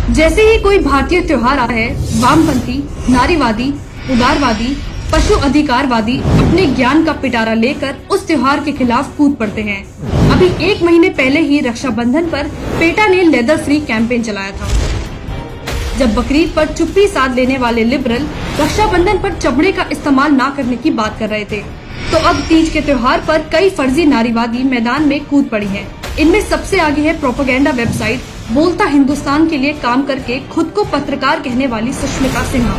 जैसे ही कोई भारतीय त्योहार आता है, वामपंथी, नारीवादी, उदारवादी, पशु अधिकारवादी अपने ज्ञान का पिटारा लेकर उस त्योहार के खिलाफ कूद पड़ते हैं। अभी 1 महीने पहले ही रक्षाबंधन पर पेटा ने लेदर फ्री कैंपेन चलाया था। जब बकरीद पर चुप्पी साध लेने वाले लिबरल रक्षाबंधन पर चमड़े का इस्तेमाल न करने की बात कर रहे थे, तो अब तीज के त्योहार पर कई फर्जी नारीवादी मैदान में कूद पड़ी हैं। इनमें सबसे आगे है प्रोपेगेंडा वेबसाइट बोलता हिंदुस्तान के लिए काम करके खुद को पत्रकार कहने वाली सुष्मिता सिन्हा।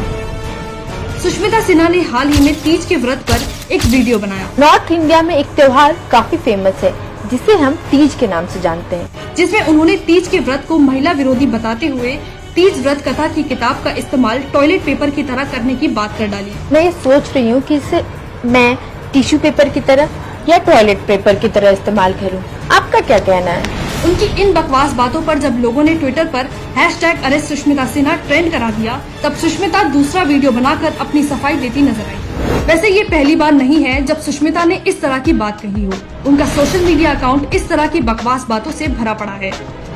सुष्मिता सिन्हा ने हाल ही में तीज के व्रत पर एक वीडियो बनाया। नॉर्थ इंडिया में एक त्योहार काफी फेमस है जिसे हम तीज के नाम से जानते हैं, जिसमें उन्होंने तीज के व्रत को महिला विरोधी बताते हुए तीज व्रत कथा की किताब का इस्तेमाल टॉयलेट पेपर की तरह करने की बात कर डाली। मैं ये सोच रही हूँ कि इसे मैं टिश्यू पेपर की तरह या टॉयलेट पेपर की तरह इस्तेमाल करूँ। आपका क्या कहना है? उनकी इन बकवास बातों पर जब लोगों ने ट्विटर पर #अरेस्ट सुष्मिता सिन्हा ट्रेंड करा दिया, तब सुष्मिता दूसरा वीडियो बनाकर अपनी सफाई देती नजर आई। वैसे ये पहली बार नहीं है जब सुष्मिता ने इस तरह की बात कही हो। उनका सोशल मीडिया अकाउंट इस तरह की बकवास बातों से भरा पड़ा है।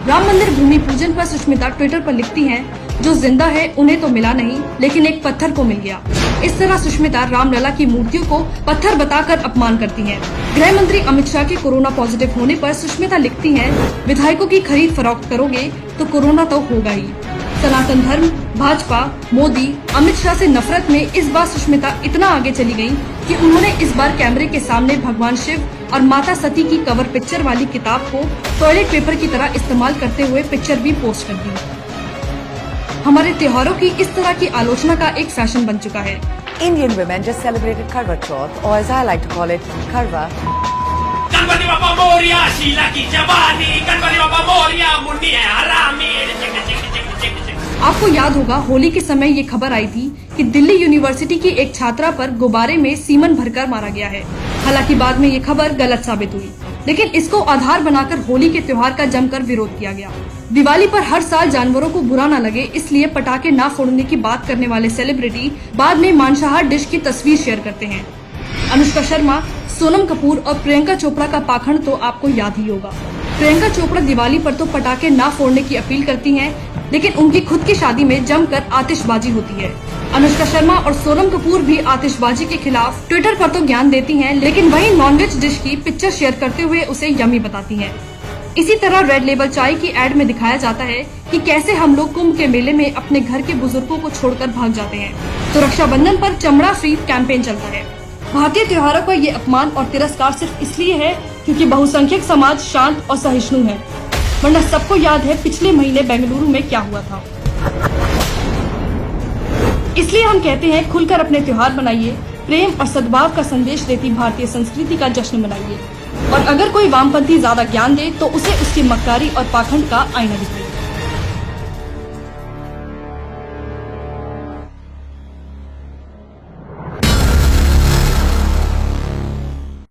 राम मंदिर भूमि पूजन पर सुष्मिता ट्विटर पर लिखती हैं, जो जिंदा है उन्हें तो मिला नहीं, लेकिन एक पत्थर को मिल गया। इस तरह सुष्मिता रामलला की मूर्तियों को पत्थर बताकर अपमान करती हैं। गृह मंत्री अमित शाह के कोरोना पॉजिटिव होने पर सुष्मिता लिखती हैं, विधायकों की खरीद फरोख्त करोगे तो कोरोना तो होगा ही। सनातन धर्म, भाजपा, मोदी, अमित शाह से नफरत में इस बार सुष्मिता इतना आगे चली गयी कि उन्होंने इस बार कैमरे के सामने भगवान शिव और माता सती की कवर पिक्चर वाली किताब को टॉयलेट पेपर की तरह इस्तेमाल करते हुए पिक्चर भी पोस्ट कर दी। हमारे त्योहारों की इस तरह की आलोचना का एक फैशन बन चुका है। Indian women just celebrated Karwa Chauth, or as I like to call it, Karwa. Ganpati Bappa Morya, Sheila की जवानी, गणपति बाप्पा मोरया, मुन्नी है हरामी। आपको याद होगा होली के समय ये खबर आई थी कि दिल्ली यूनिवर्सिटी की एक छात्रा पर गुब्बारे में सीमन भरकर मारा गया है। हालांकि बाद में ये खबर गलत साबित हुई, लेकिन इसको आधार बनाकर होली के त्योहार का जमकर विरोध किया गया। दिवाली पर हर साल जानवरों को बुरा न लगे, इसलिए पटाखे न फोड़ने की बात करने वाले सेलिब्रिटी बाद में मांसाहार डिश की तस्वीर शेयर करते हैं। अनुष्का शर्मा, सोनम कपूर और प्रियंका चोपड़ा का पाखंड तो आपको याद ही होगा। प्रियंका चोपड़ा दिवाली पर तो पटाखे न फोड़ने की अपील करती हैं, लेकिन उनकी खुद की शादी में जमकर आतिशबाजी होती है। अनुष्का शर्मा और सोनम कपूर भी आतिशबाजी के खिलाफ ट्विटर पर तो ज्ञान देती हैं, लेकिन वहीं नॉनवेज डिश की पिक्चर शेयर करते हुए उसे यम्मी बताती हैं। इसी तरह रेड लेबल चाय की एड में दिखाया जाता है कि कैसे हम लोग कुंभ के मेले में अपने घर के बुजुर्गों को छोड़कर भाग जाते हैं, तो रक्षाबंधन पर चमड़ा फ्री कैंपेन चलता है। भारतीय त्योहारों का ये अपमान और तिरस्कार सिर्फ इसलिए है क्योंकि बहुसंख्यक समाज शांत और सहिष्णु है, वरना सबको याद है पिछले महीने बेंगलुरु में क्या हुआ था। इसलिए हम कहते हैं खुलकर अपने त्योहार मनाइए, प्रेम और सद्भाव का संदेश देती भारतीय संस्कृति का जश्न मनाइए, और अगर कोई वामपंथी ज्यादा ज्ञान दे तो उसे उसकी मक्कारी और पाखंड का आईना दिखाइए।